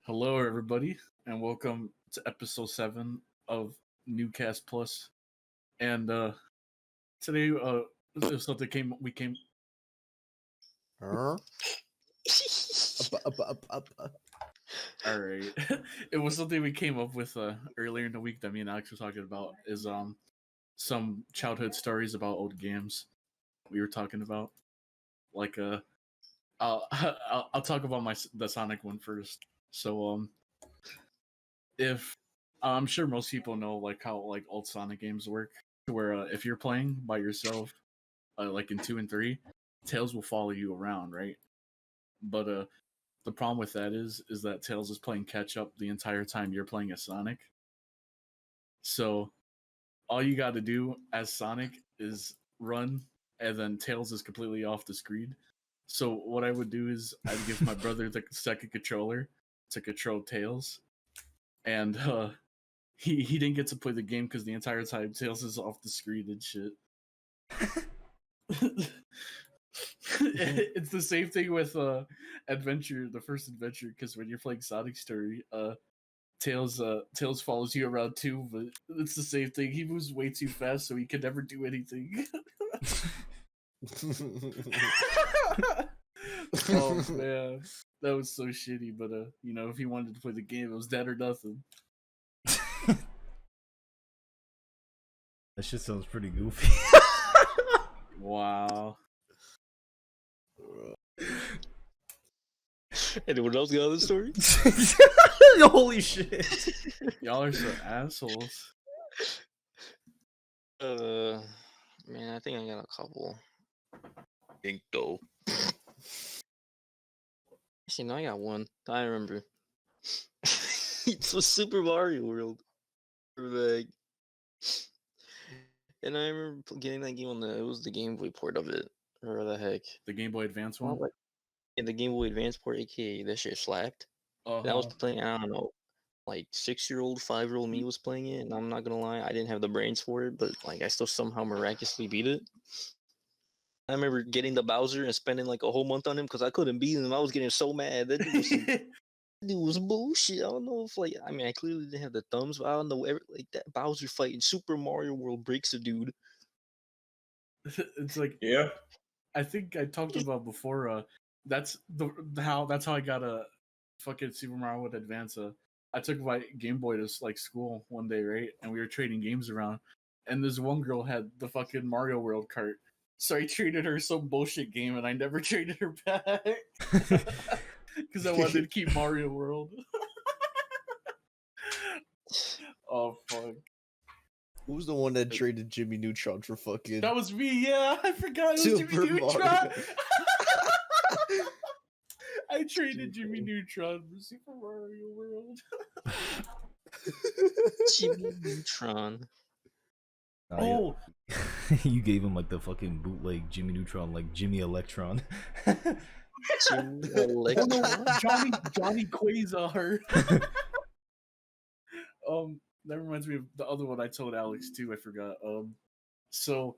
Hello, everybody, and welcome to episode 7 of NewCastPlus. And today, if something came, we came. Huh? All right, it was something we came up with earlier in the week that me and Alex were talking about. Is some childhood stories about old games we were talking about. Like I'll talk about the Sonic one first. So if I'm sure most people know like how like old Sonic games work, where if you're playing by yourself, like in 2 and 3, Tails will follow you around, right? But the problem with that is that Tails is playing catch up the entire time you're playing as Sonic. So all you got to do as Sonic is run, and then Tails is completely off the screen. So what I would do is I'd give my brother the second controller to control Tails, and he didn't get to play the game because the entire time Tails is off the screen and shit. It's the same thing with adventure, the first adventure, because when you're playing Sonic Story, Tails follows you around too, but it's the same thing. He moves way too fast, so he can never do anything. Oh man, that was so shitty. But if he wanted to play the game, it was that or nothing. That shit sounds pretty goofy. Wow. Anyone else got other stories? Holy shit. Y'all are so assholes. Man, I think I got a couple. Think though. Actually, no, I got one. I remember. It's a Super Mario World. Like, and I remember getting that game on it was the Game Boy port of it. Or the heck. The Game Boy Advance one? Yeah, the Game Boy Advance port, aka that shit slapped. Uh-huh. And I was playing, I don't know, like 6-year-old, 5-year-old me was playing it, and I'm not gonna lie, I didn't have the brains for it, but like I still somehow miraculously beat it. I remember getting the Bowser and spending like a whole month on him because I couldn't beat him. I was getting so mad. That dude was bullshit. I don't know if I clearly didn't have the thumbs, but I don't know. That Bowser fight in Super Mario World breaks a dude. It's like, yeah. I think I talked about before. That's how I got a fucking Super Mario World Advance. I took my Game Boy to like school one day, right? And we were trading games around, and this one girl had the fucking Mario World cart. So I traded her some bullshit game, and I never traded her back because I wanted to keep Mario World. Oh fuck! Who's the one that traded Jimmy Neutron for fucking? That was me. Yeah, I forgot it was Super Jimmy Neutron. Mario. I traded Jimmy Neutron for Super Mario World. Jimmy Neutron. Oh, You gave him like the fucking bootleg Jimmy Neutron, like Jimmy Electron. Jimmy oh Electron. no, Johnny Quasar. That reminds me of the other one I told Alex too. I forgot. So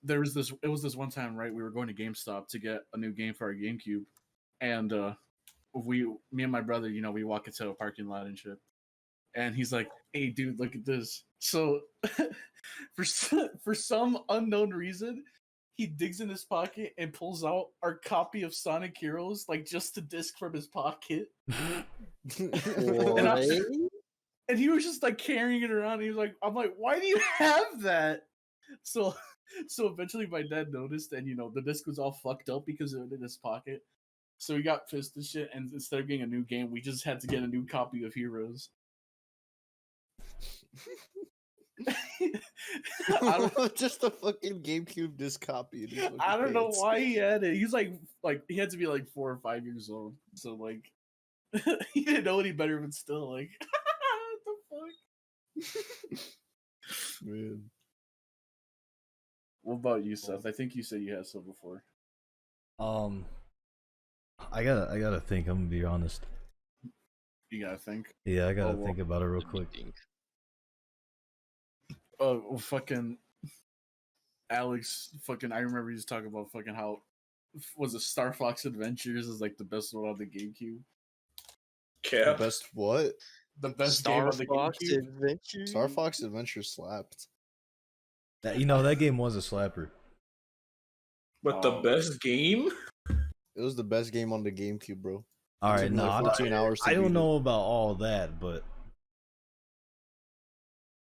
there was this. It was this one time, right? We were going to GameStop to get a new game for our GameCube, and me and my brother, we walk into a parking lot and shit. And he's like, "Hey, dude, look at this." So, for some unknown reason, he digs in his pocket and pulls out our copy of Sonic Heroes, like just a disc from his pocket. And he was just like carrying it around. And he was like, "I'm like, why do you have that?" So eventually, my dad noticed, and the disc was all fucked up because it was in his pocket. So he got pissed and shit. And instead of getting a new game, we just had to get a new copy of Heroes. Just a fucking GameCube disc copy. I don't know why he had it. He's like he had to be like 4 or 5 years old, so like he didn't know any better, but still like what the fuck. Man. What about you, Seth? I think you said you had some before. I gotta think. I'm gonna be honest. You gotta think. Yeah, I gotta think about it real quick. Oh, fucking Alex! Fucking, I remember you talking about fucking how was it Star Fox Adventures is like the best one on the GameCube. The Cap. best what? The best Star game on the Fox GameCube. Adventure. Star Fox Adventure slapped. That that game was a slapper. But the Oh. best game? It was the best game on the GameCube, bro. All It right, took me no, like 14 hours to I don't beat it. know about all that, but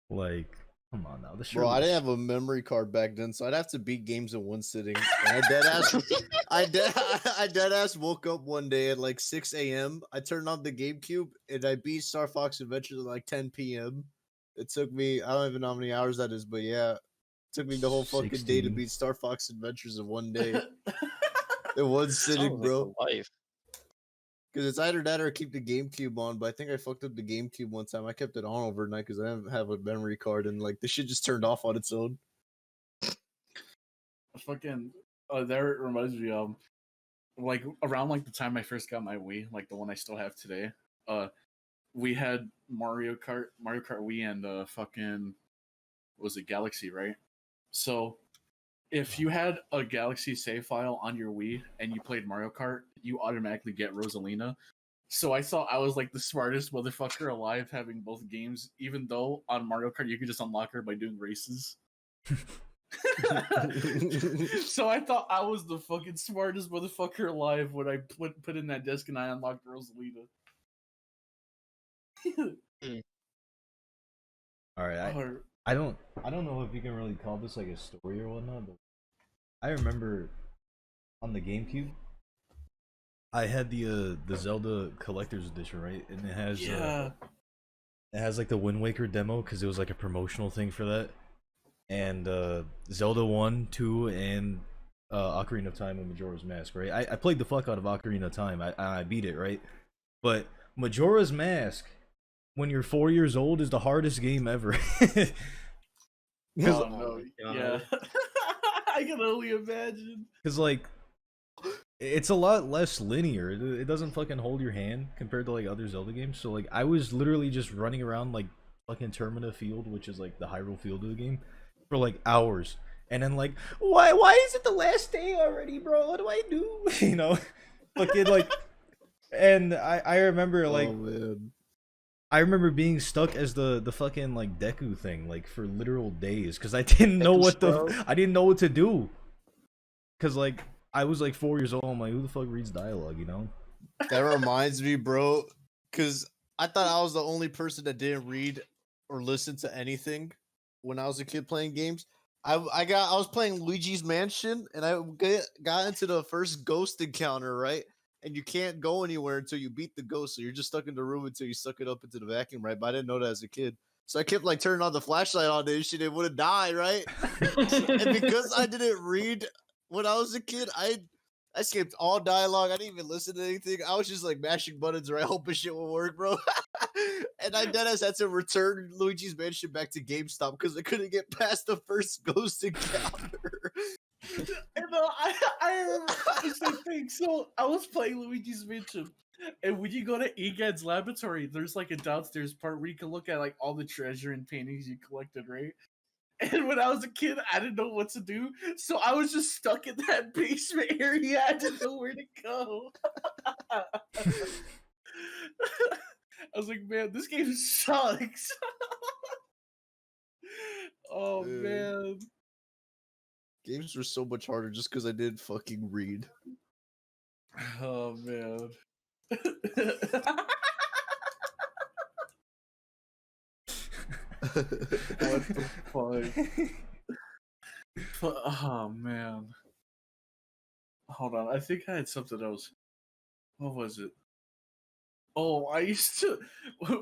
like, come on now, Bro, I didn't have a memory card back then, so I'd have to beat games in one sitting. And I dead ass woke up one day at like 6 a.m. I turned on the GameCube and I beat Star Fox Adventure at like 10 p.m. It took me, I don't even know how many hours that is, but yeah, it took me the whole fucking day to 16. beat Star Fox Adventures in one day. In one sitting, Sounds bro. like a life. Because it's either that or keep the GameCube on, but I think I fucked up the GameCube one time. I kept it on overnight because I didn't have a memory card, and like the shit just turned off on its own. Fucking that reminds me like around like the time I first got my Wii, like the one I still have today. We had Mario Kart Wii, and fucking was it Galaxy, right? So if you had a Galaxy save file on your Wii and you played Mario Kart, you automatically get Rosalina. So I thought I was like the smartest motherfucker alive having both games, even though on Mario Kart you could just unlock her by doing races. So I thought I was the fucking smartest motherfucker alive when I put in that disc and I unlocked Rosalina. All right, I don't know if you can really call this like a story or whatnot, but I remember on the GameCube, I had the Zelda Collector's Edition, right? And it has it has like the Wind Waker demo because it was like a promotional thing for that, and Zelda 1, 2, and Ocarina of Time and Majora's Mask, right? I played the fuck out of Ocarina of Time. I beat it, right? But Majora's Mask, when you're 4 years old, is the hardest game ever. Oh, no. Yeah. I can only imagine. Because, like, it's a lot less linear. It doesn't fucking hold your hand compared to, like, other Zelda games. So, like, I was literally just running around, like, fucking Termina Field, which is, like, the Hyrule Field of the game, for, like, hours. And then, like, why is it the last day already, bro? What do I do? You know? Fucking, like... And I remember, like... Oh, man. I remember being stuck as the fucking like Deku thing like for literal days because I didn't know what I didn't know what to do because like I was like 4 years old. I'm like, who the fuck reads dialogue, you know? That reminds me, bro, because I thought I was the only person that didn't read or listen to anything when I was a kid playing games. I was playing Luigi's Mansion and I got into the first ghost encounter, right? And you can't go anywhere until you beat the ghost, so you're just stuck in the room until you suck it up into the vacuum, right? But I didn't know that as a kid. So I kept like turning on the flashlight on this shit and wouldn't die, right? And because I didn't read when I was a kid, I skipped all dialogue. I didn't even listen to anything. I was just like mashing buttons, right? Hoping shit would work, bro. And I deadass had to return Luigi's Mansion back to GameStop because I couldn't get past the first ghost encounter. And I remember the same thing. So I was playing Luigi's Mansion, and when you go to Egad's laboratory, there's like a downstairs part where you can look at like all the treasure and paintings you collected, right? And when I was a kid, I didn't know what to do, so I was just stuck in that basement area. I didn't know where to go. I was like, man, this game sucks. Oh man. Games were so much harder just because I didn't fucking read. Oh man. What the fuck? Oh man. Hold on. I think I had something else. What was it? Oh, I used to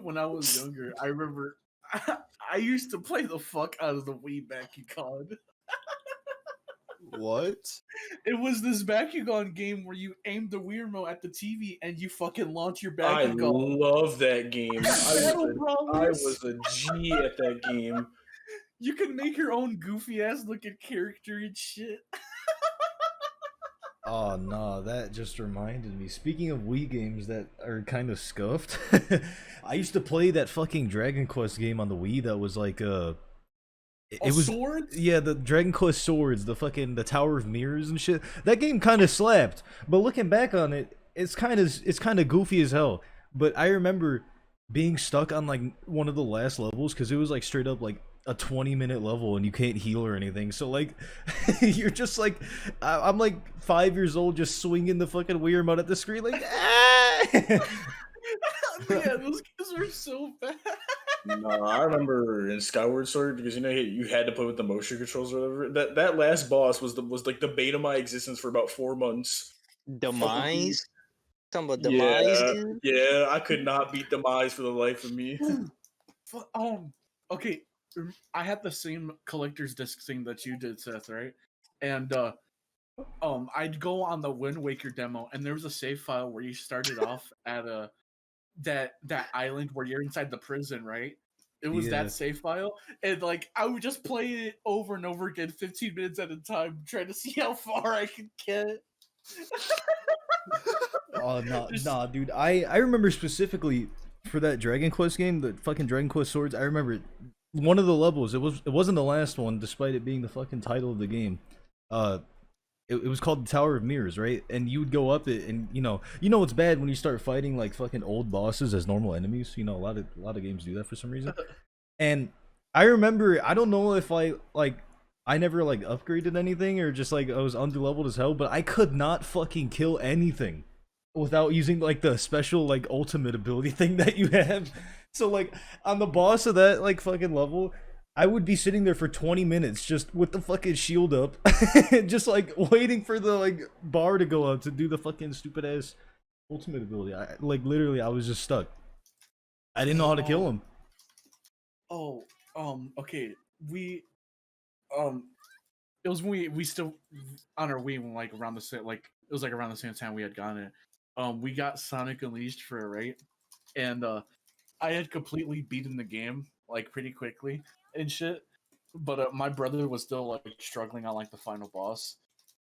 when I was younger, I remember I used to play the fuck out of the Wii Bakugan. What? It was this Bakugan game where you aim the Wii remote at the TV and you fucking launch your I Bakugan. love that game. I Promise. was a G at that game. You can make your own goofy ass looking character and shit. Oh no, that just reminded me. Speaking of Wii games that are kind of scuffed, I used to play that fucking Dragon Quest game on the Wii that was like it was Swords? Yeah, the Dragon Quest Swords, the Tower of Mirrors and shit. That game kind of slapped, but looking back on it, it's kind of goofy as hell. But I remember being stuck on like one of the last levels because it was like straight up like a 20-minute level and you can't heal or anything. So like you're just like I'm like 5 years old just swinging the fucking Wii remote at the screen like ah! Yeah, those games were so bad. No, I remember in Skyward Sword because you had to play with the motion controls or whatever. That last boss was like the bane of my existence for about 4 months. Demise? Talking about Yeah, Demise, dude? yeah, I could not beat Demise for the life of me. Okay, I had the same collector's disc thing that you did, Seth, right? And I'd go on the Wind Waker demo, and there was a save file where you started off at that island where you're inside the prison, right? It was Yeah. that save file, and like I would just play it over and over again, 15 minutes at a time, trying to see how far I could get. Oh no, Just- nah, dude. I remember specifically for that Dragon Quest game, the fucking Dragon Quest Swords. I remember one of the levels. It wasn't the last one, despite it being the fucking title of the game. It was called the Tower of Mirrors, right? And you would go up it, and you know what's bad when you start fighting like fucking old bosses as normal enemies. You know, a lot of games do that for some reason. And I remember, I don't know if I never like upgraded anything or just like I was underleveled as hell, but I could not fucking kill anything without using like the special like ultimate ability thing that you have. So like on the boss of that like fucking level, I would be sitting there for 20 minutes just with the fucking shield up, just like waiting for the like bar to go up to do the fucking stupid ass ultimate ability. I like literally I was just stuck. I didn't know how to kill him. Oh, okay. We, it was when we still on our Wii when like around the same like it was like around the same time we had gotten it. We got Sonic Unleashed for it, right? And I had completely beaten the game like pretty quickly and shit. But my brother was still like struggling on like the final boss.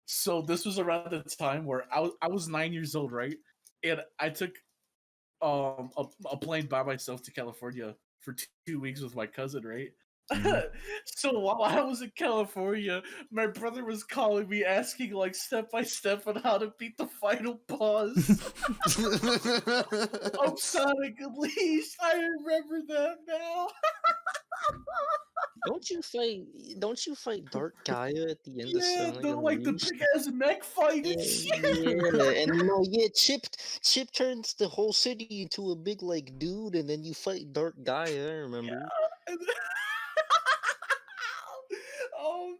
So this was around the time where I was 9 years old, right? And I took a plane by myself to California for 2 weeks with my cousin, right? So while I was in California, my brother was calling me asking like step by step on how to beat the final boss of Sonic Unleashed. I remember that now. Don't you fight Dark Gaia at the end of Yeah, Sonic like the Unleashed? big ass mech fight and Yeah, shit. and Chip turns the whole city into a big like dude, and then you fight Dark Gaia. I remember. And- Oh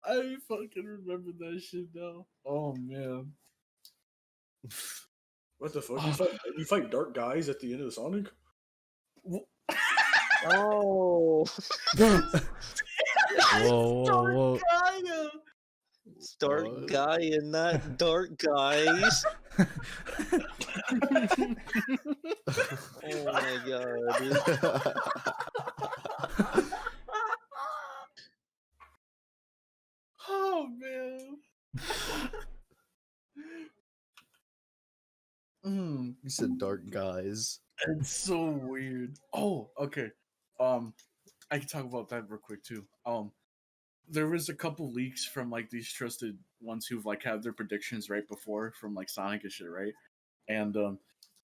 man, I fucking remember that shit now. Oh man. What the fuck? You fight dark guys at the end of the Sonic? Oh, Whoa. Gaia. it's Dark What? Gaia, not Dark Guys. Oh my god, dude. Oh man. You said dark guys. It's so weird. Oh, okay. I can talk about that real quick too. There was a couple leaks from like these trusted ones who've like had their predictions right before from like Sonic and shit, right? And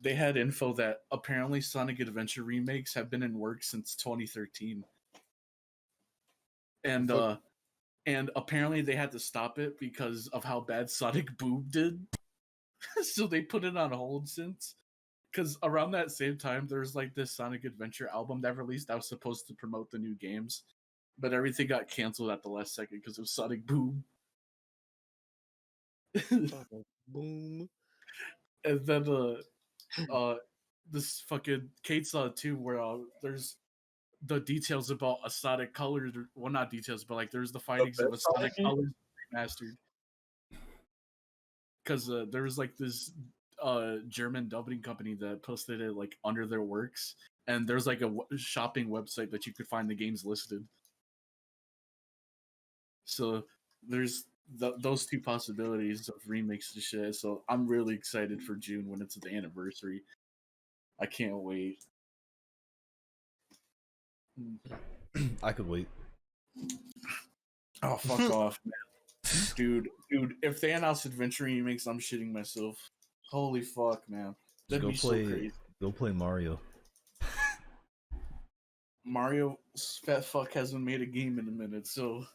they had info that apparently Sonic Adventure remakes have been in work since 2013. And apparently they had to stop it because of how bad Sonic Boom did. So they put it on hold since. Because around that same time, there was like this Sonic Adventure album that released that was supposed to promote the new games, but everything got canceled at the last second because of Sonic Boom. Boom. And then this fucking Kate saw it too, where there's the details about a Sonic Colors, well, not details, but like there's the findings of a Sonic Sonic? Colors remastered. Because there was like this German dubbing company that posted it like under their works, and there's like a shopping website that you could find the games listed. So there's those two possibilities of remakes to shit. So I'm really excited for June when it's the anniversary. I can't wait. I could wait. Oh fuck off, man. Dude, if they announce adventure remakes, I'm shitting myself. Holy fuck, man. Just That'd be so crazy. Go play Mario. Mario fat fuck hasn't made a game in a minute, so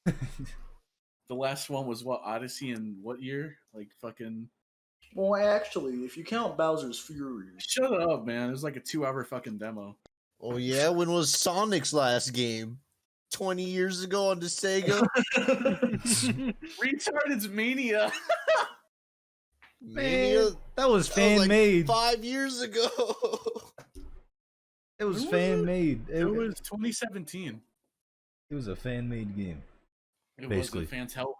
the last one was what, Odyssey, in what year? Like fucking. Well, actually, if you count Bowser's Fury, Shut up, man! It was like a 2-hour fucking demo. Oh yeah, when was Sonic's last game? 20 years ago on the Sega. Retarded's Mania. Mania. That was fan made. 5 years ago. It was fan made. It was 2017. It was a fan made game. It Basically. was the fans helped.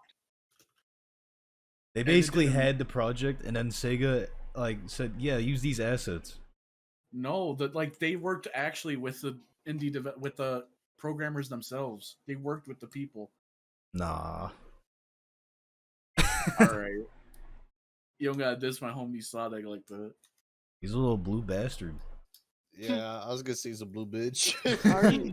They basically had the project, and then Sega like said, "Yeah, use these assets." No, they worked actually with the with the programmers themselves. They worked with the people. Nah. All right, you don't gotta diss my homie Sonic like that. He's a little blue bastard. Yeah, I was gonna say he's a blue bitch.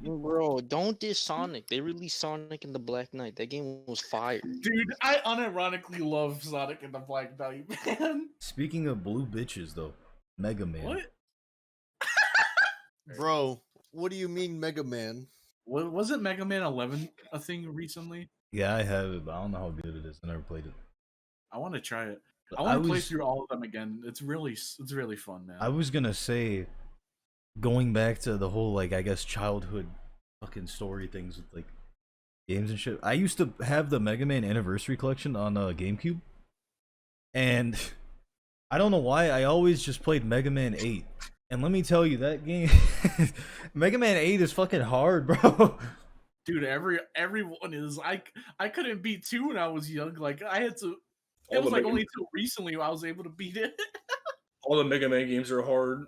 Bro, don't diss Sonic. They released Sonic and the Black Knight. That game was fire. Dude, I unironically love Sonic and the Black Knight, man. Speaking of blue bitches, though, Mega Man. What? Bro, what do you mean Mega Man? Wasn't Mega Man 11 a thing recently? Yeah, I have it, but I don't know how good it is. I never played it. I want to try it. I want to play through all of them again. It's really fun, man. I was gonna say, going back to the whole, like, I guess childhood fucking story things with like games and shit. I used to have the Mega Man Anniversary Collection on GameCube, and I don't know why I always just played Mega Man 8. And let me tell you, that game, Mega Man 8 is fucking hard, bro. Dude, everyone is. I couldn't beat 2 when I was young. Like I had to. It was like only till recently I was able to beat it. All the Mega Man games are hard.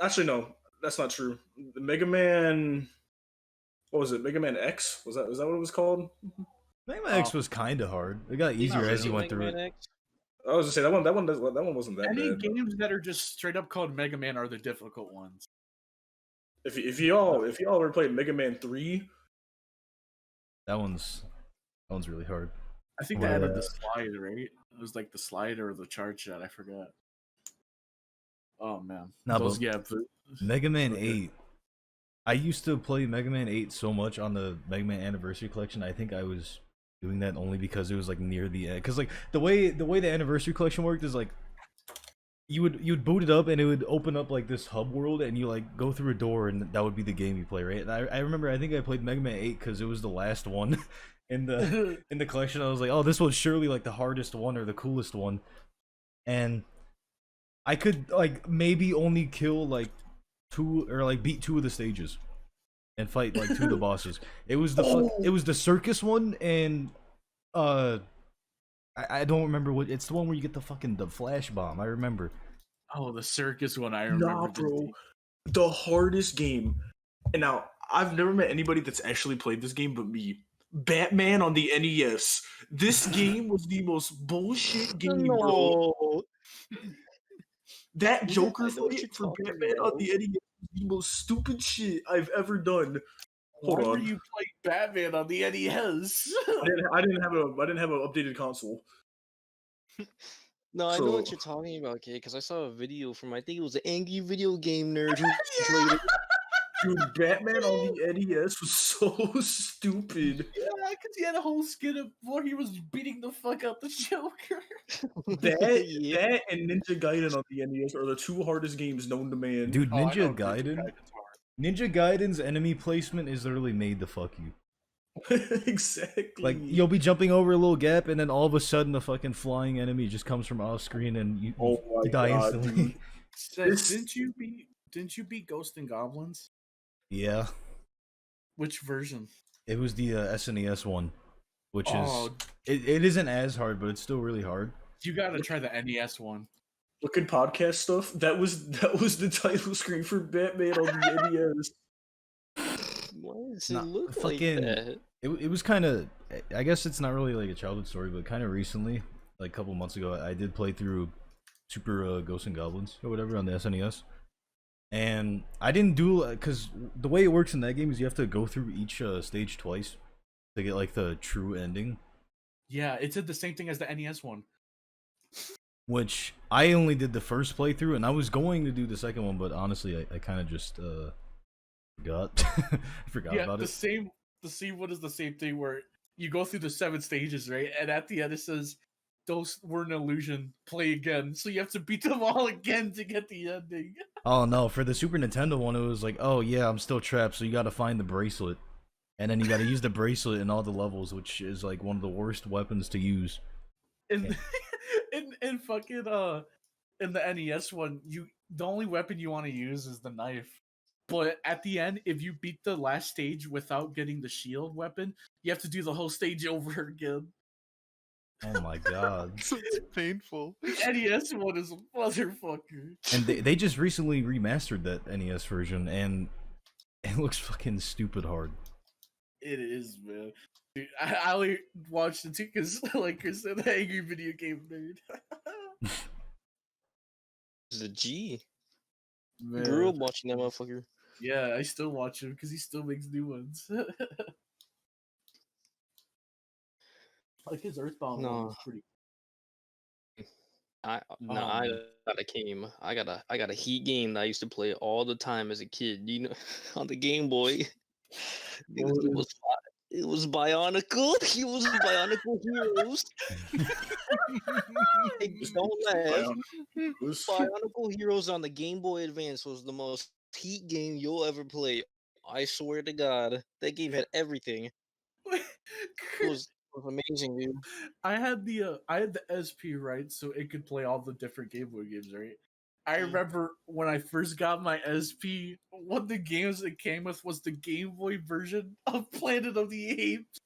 Actually, no, that's not true. The Mega Man, what was it? Mega Man X? Was that what it was called? Mega Man X was kind of hard. It got easier as you went through it. I was gonna say that one wasn't that Any bad. games that are just straight up called Mega Man are the difficult ones. If y'all ever played Mega Man 3, that one's really hard. I think they added the slide, right? It was like the slide or the charge shot. I forgot. Oh man, Mega Man 8. I used to play Mega Man 8 so much on the Mega Man Anniversary Collection. I think I was doing that only because it was like near the end. Because like the way the Anniversary Collection worked is like you'd boot it up and it would open up like this hub world, and you like go through a door and that would be the game you play, right? And I remember I think I played Mega Man 8 because it was the last one in the collection. I was like, oh, this one's surely like the hardest one or the coolest one, and I could like maybe only kill like 2 or like beat 2 of the stages and fight like 2 of the bosses. It was it was the circus one, and I don't remember what it's the one where you get the flash bomb. I remember. Oh, the circus one. I remember. Nah, bro, the hardest game. And now I've never met anybody that's actually played this game but me. Batman on the NES. This game was the most bullshit game, bro. That Joker fight for Batman on the NES was the most stupid shit I've ever done. Hold on. Why were you playing Batman on the NES? I didn't have an updated console. No, I know what you're talking about, kid, because I saw a video from, I think it was an angry video game nerd who played it. Dude, Batman on the NES was so stupid. Yeah, because he had a whole skit of where he was beating the fuck out the Joker. That and Ninja Gaiden on the NES are the 2 hardest games known to man. Dude, Ninja Gaiden's enemy placement is literally made to fuck you. Exactly. Like you'll be jumping over a little gap, and then all of a sudden a fucking flying enemy just comes from off screen, and you die instantly. Didn't you beat Ghost and Goblins? Yeah. Which version? It was the SNES one, which is it isn't as hard, but it's still really hard. You gotta try the NES one. Look at podcast stuff. That was the title screen for Batman on the NES. Why does it look like that? It was kind of, I guess it's not really like a childhood story, but kind of recently, like a couple months ago, I did play through Super Ghosts and Goblins or whatever on the SNES. And I didn't do, because the way it works in that game is you have to go through each stage twice to get like the true ending. Yeah, it did the same thing as the NES one. which I only did the first playthrough, and I was going to do the second one, but honestly, I kind of just forgot. I forgot Yeah, about the it. same. The same one is the same thing where you go through the 7 stages, right? And at the end it says, "Those were an illusion. Play again." So you have to beat them all again to get the ending. Oh no, for the Super Nintendo one, it was like, oh yeah, I'm still trapped, so you gotta find the bracelet. And then you gotta use the bracelet in all the levels, which is like one of the worst weapons to use. In in fucking in the NES one, the only weapon you want to use is the knife. But at the end, if you beat the last stage without getting the shield weapon, you have to do the whole stage over again. Oh my god. So it's painful. The NES one is a motherfucker. And they just recently remastered that NES version, and it looks fucking stupid hard. It is, man. Dude, I only watched it too because, like Chris said, the angry video game nerd. It's a G. Man. Grew up watching that motherfucker. Yeah, I still watch him because he still makes new ones. Like his Earthbound one No. was pretty. I Oh, I man. got a game. I got a Heat game that I used to play all the time as a kid. You know, on the Game Boy. It was Bionicle. It was Bionicle Heroes. Hey, don't laugh. Bionicle Heroes on the Game Boy Advance was the most Heat game you'll ever play. I swear to God, that game had everything. It was amazing, dude. I had the SP, right, so it could play all the different Game Boy games, right? I remember when I first got my SP, one of the games it came with was the Game Boy version of Planet of the Apes.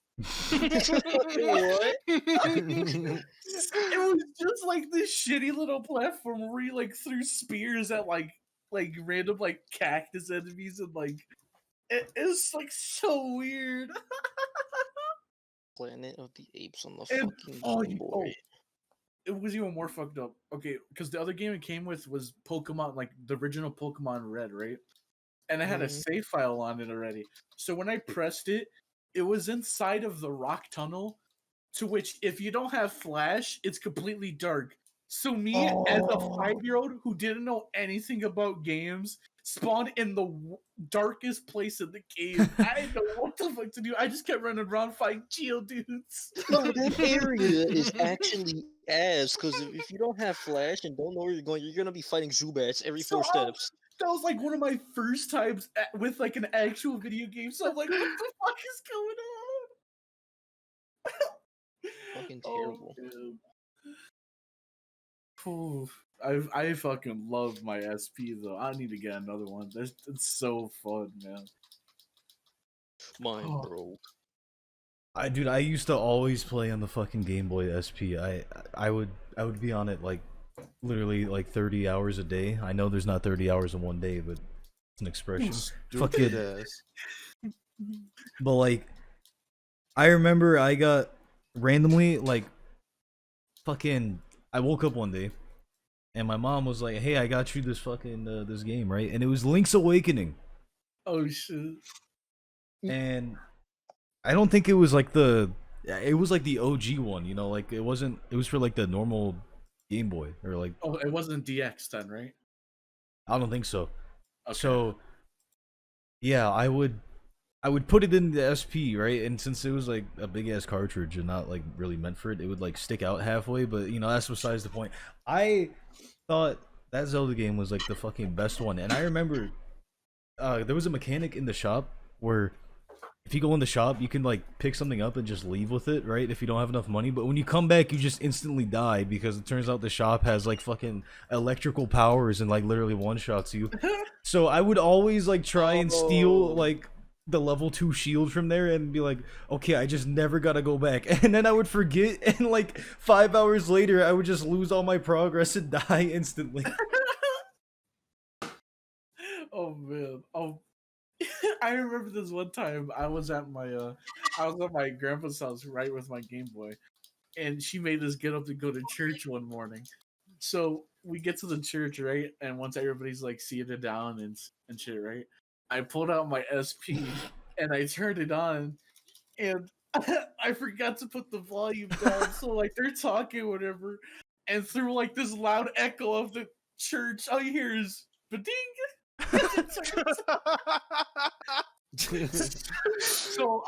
What? It was just like this shitty little platform where you like threw spears at like random like cactus enemies and like it's like so weird. Planet of the Apes on the And- fucking oh, Game Boy. It was even more fucked up. Okay, because the other game it came with was Pokemon, like the original Pokemon Red, right? And it had a Mhm. save file on it already. So when I pressed it, it was inside of the rock tunnel, to which if you don't have flash, it's completely dark. So me, as a 5-year-old who didn't know anything about games, spawned in the darkest place in the game. I didn't know what the fuck to do. I just kept running around fighting Geodudes. No, that area is actually ass because if you don't have flash and don't know where you're gonna be fighting Zubats every So 4 steps. that was like one of my first times with like an actual video game. So I'm like, what the fuck is going on? Fucking Oh, terrible. man. Phew. I fucking love my SP though. I need to get another one. It's so fun, man. Mine Oh. broke. Dude, I used to always play on the fucking Game Boy SP. I would be on it like literally like 30 hours a day. I know there's not 30 hours in one day, but it's an expression. Fucking ass. But like, I remember I got randomly like, fucking. I woke up one day, and my mom was like, "Hey, I got you this fucking this game, right?" And it was Link's Awakening, Oh shit. and I don't think it was like it was like the OG one, you know, like it wasn't. It was for like the normal Game Boy or like. Oh, it wasn't DX then, right? I don't think so. Okay. So, yeah, I would put it in the SP, right? And since it was like a big ass cartridge and not like really meant for it, it would like stick out halfway. But you know, that's besides the point. I thought that Zelda game was like the fucking best one, and I remember there was a mechanic in the shop where if you go in the shop, you can like pick something up and just leave with it, right? If you don't have enough money, but when you come back, you just instantly die because it turns out the shop has like fucking electrical powers and like literally one shots you. So I would always like try and steal like the level 2 shield from there and be like, okay, I just never gotta go back. And then I would forget, and like 5 hours later, I would just lose all my progress and die instantly. Oh man. Oh, I remember this one time I was at my grandpa's house, right, with my Game Boy, and she made us get up to go to church one morning. So we get to the church, right, and once everybody's like seated down and shit, right, I pulled out my SP and I turned it on, and I forgot to put the volume down. So like they're talking, whatever, and through like this loud echo of the church, all you hear is "ba-ding." So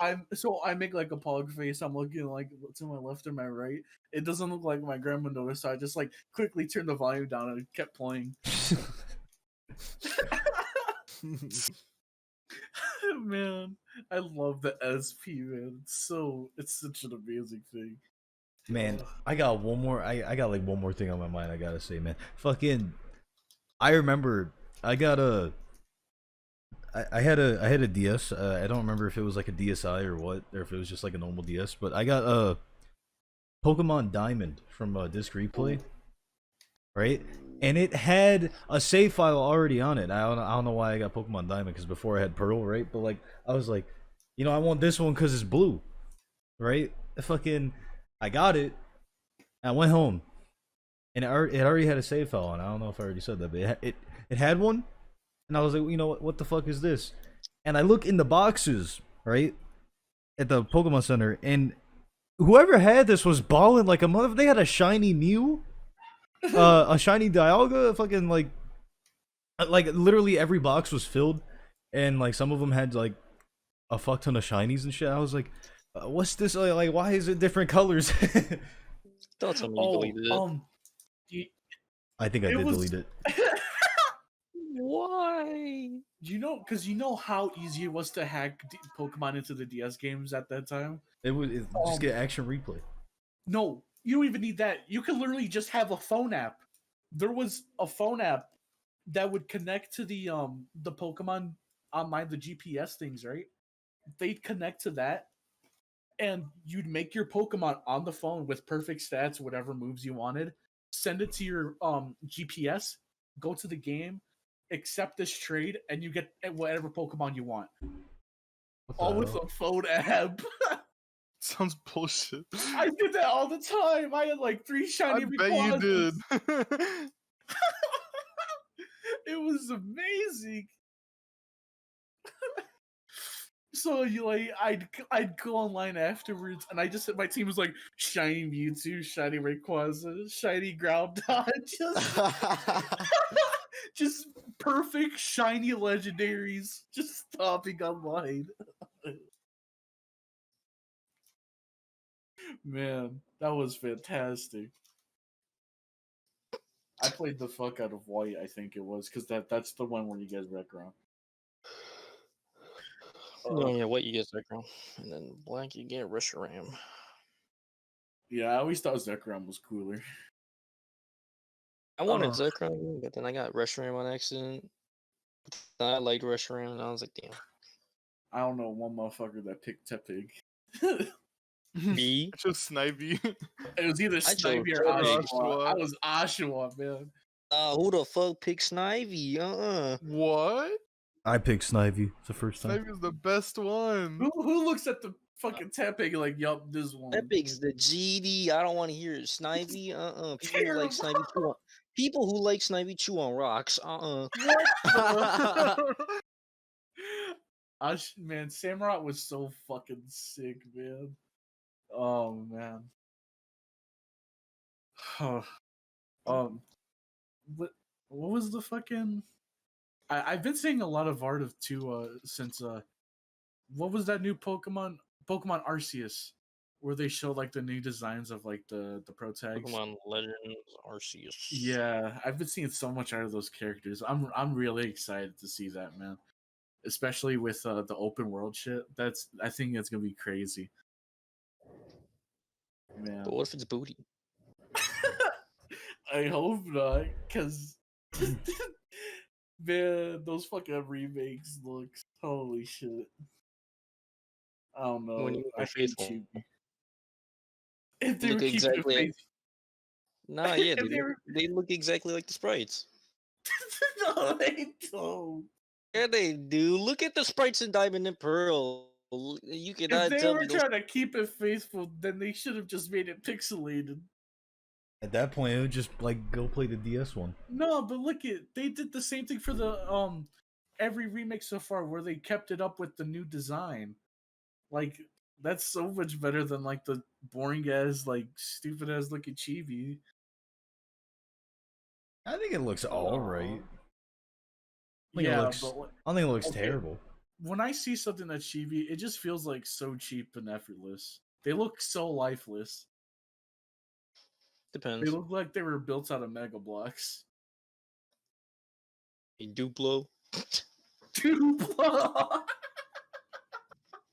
I make like a pog face. I'm looking like to my left or my right. It doesn't look like my grandma noticed, so I just like quickly turned the volume down and it kept playing. Man, I love the SP, man. It's such an amazing thing. Man, I got one more. I got like one more thing on my mind. I gotta say, man. Fucking, I remember I got a. I had a DS. I don't remember if it was like a DSi or what, or if it was just like a normal DS. But I got a Pokemon Diamond from Disc Replay, right? And it had a save file already on it. I don't know why I got Pokemon Diamond, because before I had Pearl, right? But like I was like, I want this one because it's blue, right? I got it. I went home, and it already had a save file on. I don't know if I already said that, but it had one. And I was like, what the fuck is this? And I look in the boxes, right, at the Pokemon Center, and whoever had this was balling like a mother. They had a shiny Mew, a shiny Dialga, fucking like literally every box was filled, and like some of them had like a fuck ton of shinies and shit. I was like, what's this? Like, why is it different colors? Don't tell me you deleted it. I think I did delete it. Why? Because you know how easy it was to hack Pokemon into the DS games at that time? It just get Action Replay. No, you don't even need that. You can literally just have a phone app. There was a phone app that would connect to the Pokemon online, the GPS things, right? They'd connect to that, and you'd make your Pokemon on the phone with perfect stats, whatever moves you wanted, send it to your GPS, go to the game, accept this trade, and you get whatever Pokemon you want. All with a phone app. Sounds bullshit. I did that all the time. I had like 3 shiny I bet you did. It was amazing. So I'd go online afterwards, and my team was like shiny Mewtwo, shiny Rayquaza, shiny Groudon, just perfect shiny legendaries, just stopping online. Man, that was fantastic. I played the fuck out of White, I think it was, because that's the one where you get Zekrom. Oh yeah, White you get Zekrom, and then Black you get Reshiram. Yeah, I always thought Zekrom was cooler. I wanted Zekrom, but then I got Reshiram on accident. Then I liked Reshiram, and I was like, damn. I don't know one motherfucker that picked Tepig. B. I chose Snivy. It was either I chose Snivy or Tepig. Oshawott. I was Oshawott, man. Who the fuck picked Snivy? What? I picked Snivy the first time. Snivy is the best one. Who looks at the fucking Tepig like, yup, this one? Tepig's the GD. I don't want to hear it. Snivy. People who like Snivy chew on. People who like Snivy chew on rocks. Man, Samurott was so fucking sick, man. Oh man. What was the fucking? I've been seeing a lot of art of since what was that new Pokemon Arceus, where they showed like the new designs of like the pro tags. Pokemon Legends Arceus. Yeah, I've been seeing so much out of those characters. I'm really excited to see that, man. Especially with the open world shit. I think it's gonna be crazy. Man. But what if it's booty? I hope not, because man, those fucking remakes looks holy shit. I don't know. When you I were hate faithful. Chibi. If they Look were keeping exactly it like- faithful. Nah, yeah, If they look exactly like the sprites. No, they don't. Yeah, they do. Look at the sprites in Diamond and Pearl. You If cannot they tell were me those. trying to keep it faithful, then they should have just made it pixelated. At that point, it would just like go play the DS one. No, but look they did the same thing for the every remake so far, where they kept it up with the new design. Like that's so much better than like the boring ass, like stupid ass looking chibi. I think it looks all right. Yeah, I don't think it looks okay. terrible. When I see something that's chibi, it just feels like so cheap and effortless. They look so lifeless. They Depends. look like they were built out of Mega Blocks. Duplo. Duplo.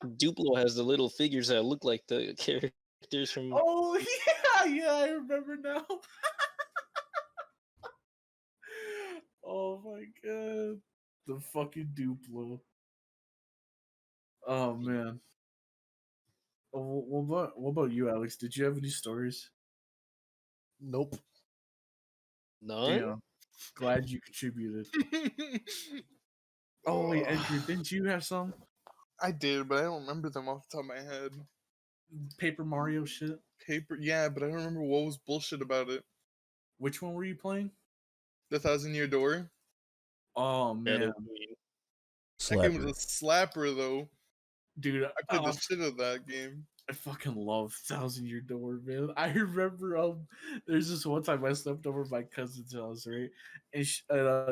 Duplo has the little figures that look like the characters from. Oh yeah, I remember now. Oh my god, the fucking Duplo. Oh man. Oh, what about you, Alex? Did you have any stories? Nope. None? Damn. Glad you contributed. Oh wait, Edgar, didn't you have some I did, but I don't remember them off the top of my head. Paper Mario shit? Paper, yeah, but I don't remember what was bullshit about it. Which one were you playing? The 1,000-Year Door. Oh man, That game Slapper. was a slapper, though. dude, I played the shit out of that game. I fucking love 1,000-Year Door, man. I remember there's this one time I slept over at my cousin's house, right? And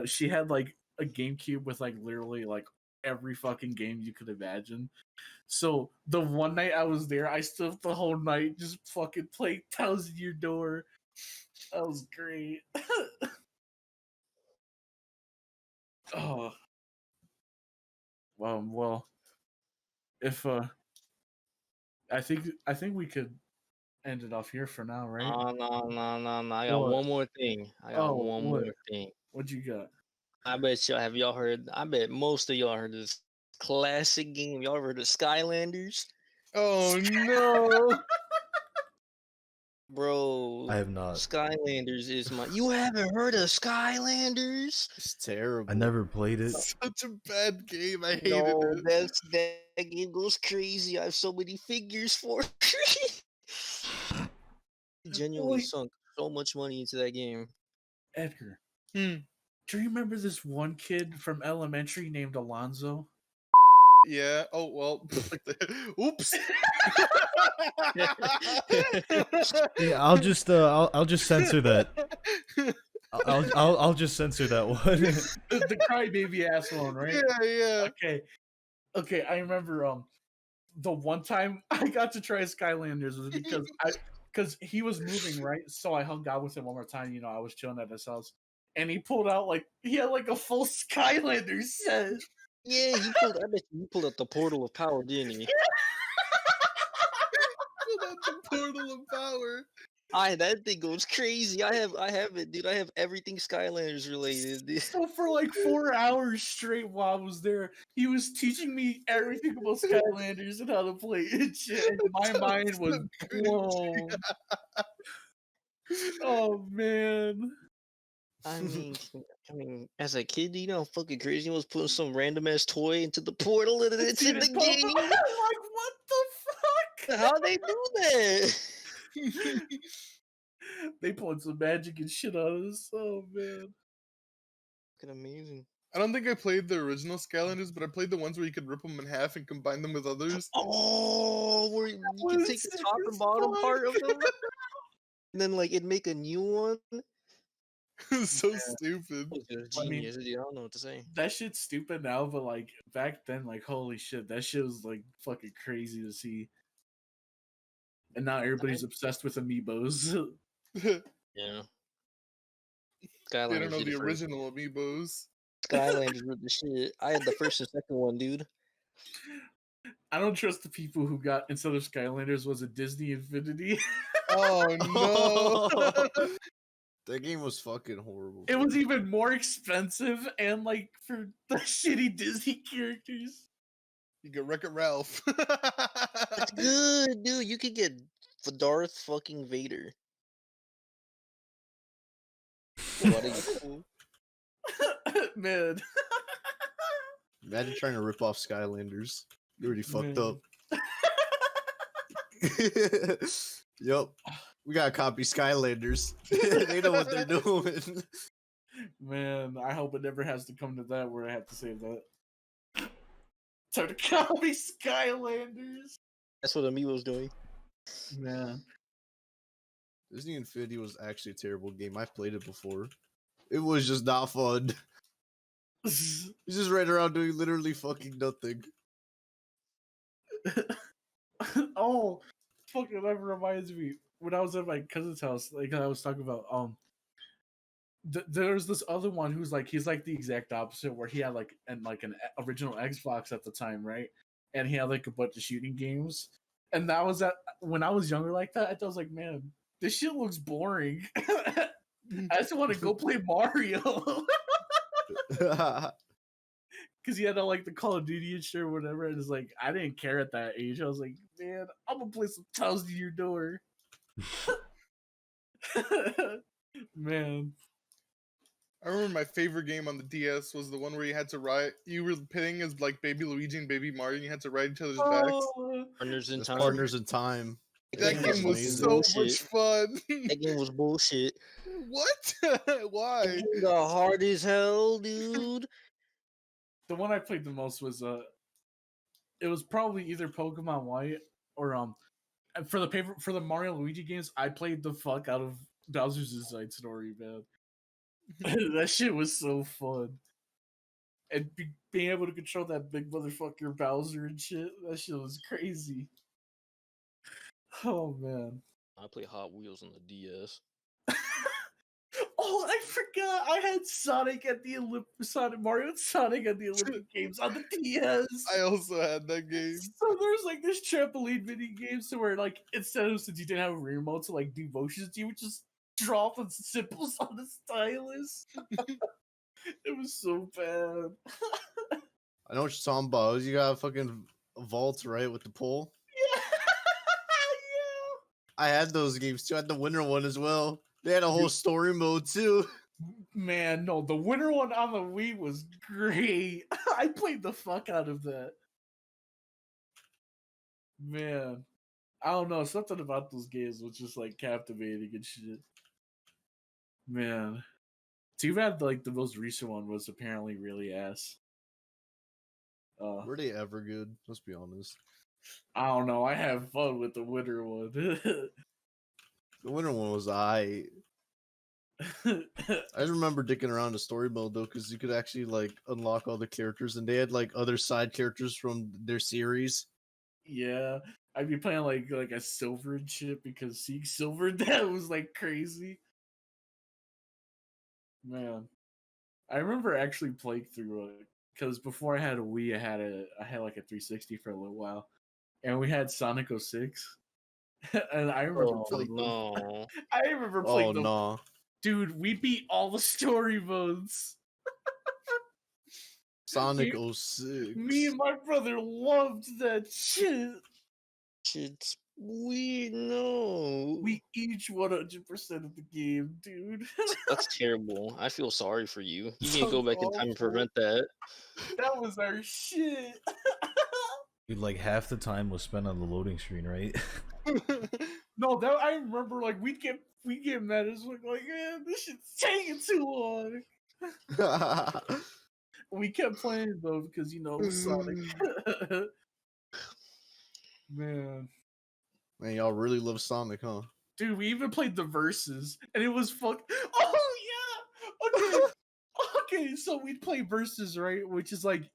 she had like a GameCube with like literally like every fucking game you could imagine. So the one night I was there, I stood up the whole night just fucking playing 1,000-Year Door. That was great. Oh, well, if I think we could end it off here for now, right? No. I got What? one more thing. What? More thing. What you got? I bet y'all have y'all heard. I bet most of y'all heard this classic game. Y'all ever heard of Skylanders? Oh no! Bro, I have not. Skylanders is my. You haven't heard of Skylanders? It's terrible. I never played it. Such a bad game. I hated No, it. that game goes crazy. I have so many figures for it. Genuinely Wait. sunk so much money into that game. Edgar. Hmm. Do you remember this one kid from elementary named Alonzo? Yeah. Oh well. Oops. Yeah, I'll just censor that. I'll just censor that one. The crybaby ass one, right? Yeah. Okay. I remember the one time I got to try Skylanders was because he was moving, right? So I hung out with him one more time. You know, I was chilling at his house, and he pulled out he had like a full Skylander set. Yeah, I bet you pulled out the portal of power, didn't he? Pull out the portal of power. That thing goes crazy. I have it, dude. I have everything Skylanders related. Dude. So for like 4 hours straight while I was there, he was teaching me everything about Skylanders and how to play it. Shit. And my mind was blown. Oh man. I mean, as a kid, you know, how fucking crazy I was putting some random ass toy into the portal and it's in the Dude, I'm game. like, what the fuck? How they do that? They pulled some magic and shit out of this. Oh man. Fucking amazing. I don't think I played the original Skylanders, but I played the ones where you could rip them in half and combine them with others. Oh, where you can was take the sick top as and bottom fuck. part of them, and then like it'd make a new one. So stupid. It was I mean- genius. Dude. I don't know what to say. That shit's stupid now, but like back then, like holy shit, that shit was like fucking crazy to see. And now everybody's obsessed with amiibos. Yeah. They Skylanders. don't know did the it first. original amiibos. Skylanders were the shit. I had the first and second one, dude. I don't trust the people who got instead of Skylanders was a Disney Infinity. Oh no! That game was fucking horrible. It was even more expensive and like for the shitty Disney characters. You get Wreck-It Ralph. That's good, dude. You could get the Darth fucking Vader. What are you- Man. Imagine trying to rip off Skylanders. You already fucked Man. up. Yup. We gotta copy Skylanders. They know what they're doing. Man, I hope it never has to come to that where I have to say that. Time to copy Skylanders. That's what Amiibo's doing. Man. Disney Infinity was actually a terrible game. I've played it before. It was just not fun. He's just ran around doing literally fucking nothing. Oh, fucking that reminds me. When I was at my cousin's house, like I was talking about, there's this other one who's like he's like the exact opposite, where he had like an original Xbox at the time, right? And he had like a bunch of shooting games, and that was when I was younger like that. I was like, man, this shit looks boring. I just want to go play Mario. Because he had like the Call of Duty and shit or whatever, and it's like I didn't care at that age. I was like, man, I'm gonna play some Tales to Your Door. Man, I remember my favorite game on the DS was the one where you had to ride. You were pitting as like Baby Luigi and Baby Mario, and you had to ride each other's backs. Partners in That's time. Partners in Time. That game was amazing. so much fun. That game was bullshit. What? Why? The hard as hell, dude. the one I played the most was it was probably either Pokemon White or and for the Mario and Luigi games, I played the fuck out of Bowser's Inside Story, man. That shit was so fun. And being able to control that big motherfucker Bowser and shit, that shit was crazy. Oh man. I play Hot Wheels on the DS. Oh, I forgot. I had Sonic at the Mario and Sonic at the Olympic Games on the DS. I also had that game. So there's like this trampoline mini games to where like instead of since you didn't have a remote to like do motions, you would just draw the symbols on the stylus. It was so bad. I know what you're talking about. You got a fucking vault, right, with the pole? Yeah. I had those games too. I had the winter one as well. They had a whole story mode too. Man, no, the winter one on the Wii was great. I played the fuck out of that. Man, I don't know. Something about those games was just like captivating and shit. Man, too bad like the most recent one was apparently really ass. Were they ever good? Let's be honest. I don't know. I have fun with the winter one. The winter one was I just remember dicking around the story mode though, because you could actually like unlock all the characters, and they had like other side characters from their series. Yeah, I'd be playing like a silver and shit because seeing silver that was like crazy. Man, I remember actually playing through it because before I had a Wii, I had like a 360 for a little while, and we had Sonic 06. And I remember playing. No. I remember playing. Oh no. Dude, we beat all the story modes. Sonic 06. Me and my brother loved that shit. Shit's weird. No. We each 100% of the game, dude. That's terrible. I feel sorry for you. You need to So go back in time and prevent that. That was our shit. Dude, like half the time was spent on the loading screen, right? No, that I remember. Like we get mad as like, man, this shit's taking too long. We kept playing though because you know it was Sonic. Man, Y'all really love Sonic, huh? dude, we even played the verses, and it was fuck. Oh yeah, okay, okay. So we'd play verses, right? Which is like,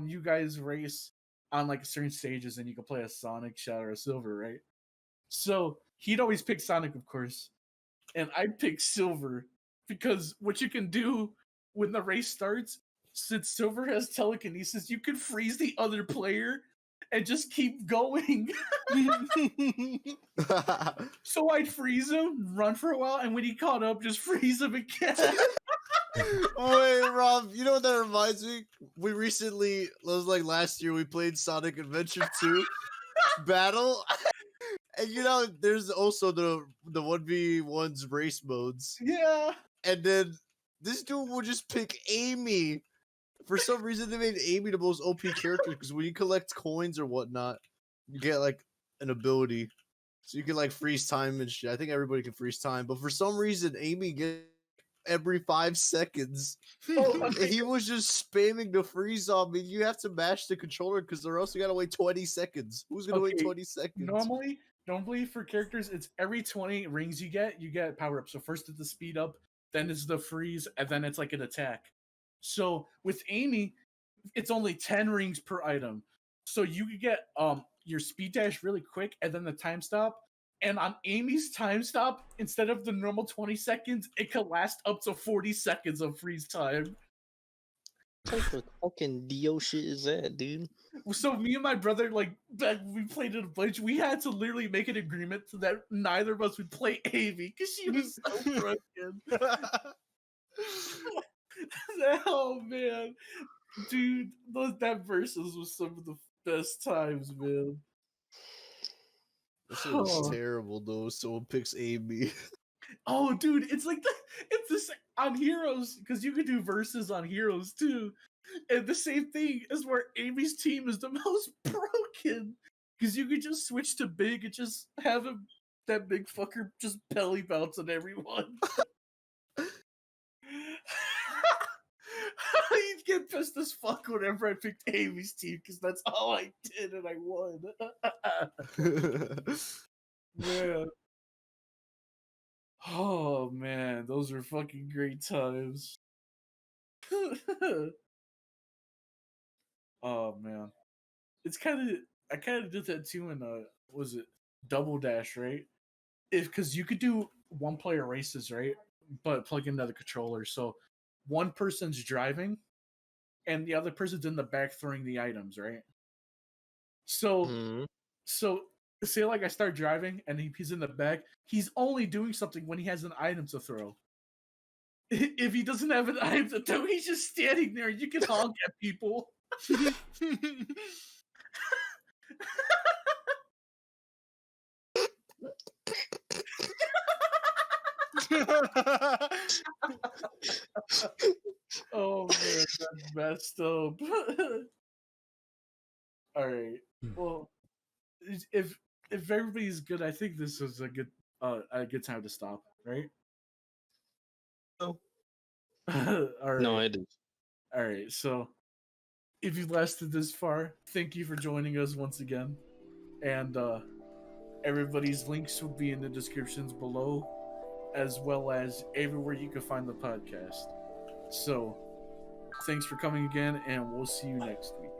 you guys race on like certain stages, and you can play a Sonic, Shadow, or Silver, right? So he'd always pick Sonic, of course, and I'd pick Silver because what you can do when the race starts, since Silver has telekinesis, you can freeze the other player and just keep going. So I'd freeze him, run for a while, and when he caught up, just freeze him again. Wait, Rob, you know what that reminds me? We recently, it was like last year, we played Sonic Adventure 2 Battle. And you know, there's also the 1v1s race modes. Yeah. And then this dude would just pick Amy. For some reason, they made Amy the most OP character because when you collect coins or whatnot, you get like an ability. So you can like freeze time and shit. I think everybody can freeze time. But for some reason, Amy gets every 5 seconds. Oh, And okay. he was just spamming the freeze on me. You have to mash the controller because or else you gotta wait 20 seconds. Who's gonna wait Okay, 20 seconds? Normally for characters, it's every 20 rings you get power up. So first it's the speed up, then it's the freeze, and then it's like an attack. So with Amy, it's only 10 rings per item. So you could get your speed dash really quick and then the time stop. And on Amy's time stop, instead of the normal 20 seconds, it could last up to 40 seconds of freeze time. What type of fucking Dio shit is that, dude? So me and my brother, like, back when we played it a bunch, we had to literally make an agreement so that neither of us would play Amy because she was so broken. Oh man, dude, that versus was some of the best times, man. That shit was terrible though. Someone picks Amy. Oh, dude, it's like it's this on Heroes because you could do verses on Heroes too, and the same thing is where Amy's team is the most broken because you could just switch to big and just have him that big fucker just belly bounce on everyone. I'd get pissed as fuck whenever I picked Amy's team because that's all I did and I won. Man. Oh man, those were fucking great times. Oh man. It's I kind of did that too in was it Double Dash, right? Because you could do one player races, right? But plug into the controller. So one person's driving and the other person's in the back throwing the items, right? So so say like I start driving and he's in the back, he's only doing something when he has an item to throw. If he doesn't have an item to throw, he's just standing there. You can honk at people. Oh man, that's messed up. All right. Well, if everybody's good, I think this is a good time to stop, right? No. All right. No, I did. All right. So, if you lasted this far, thank you for joining us once again, and everybody's links will be in the descriptions below, as well as everywhere you can find the podcast. So, thanks for coming again, and we'll see you next week.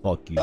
Fuck you.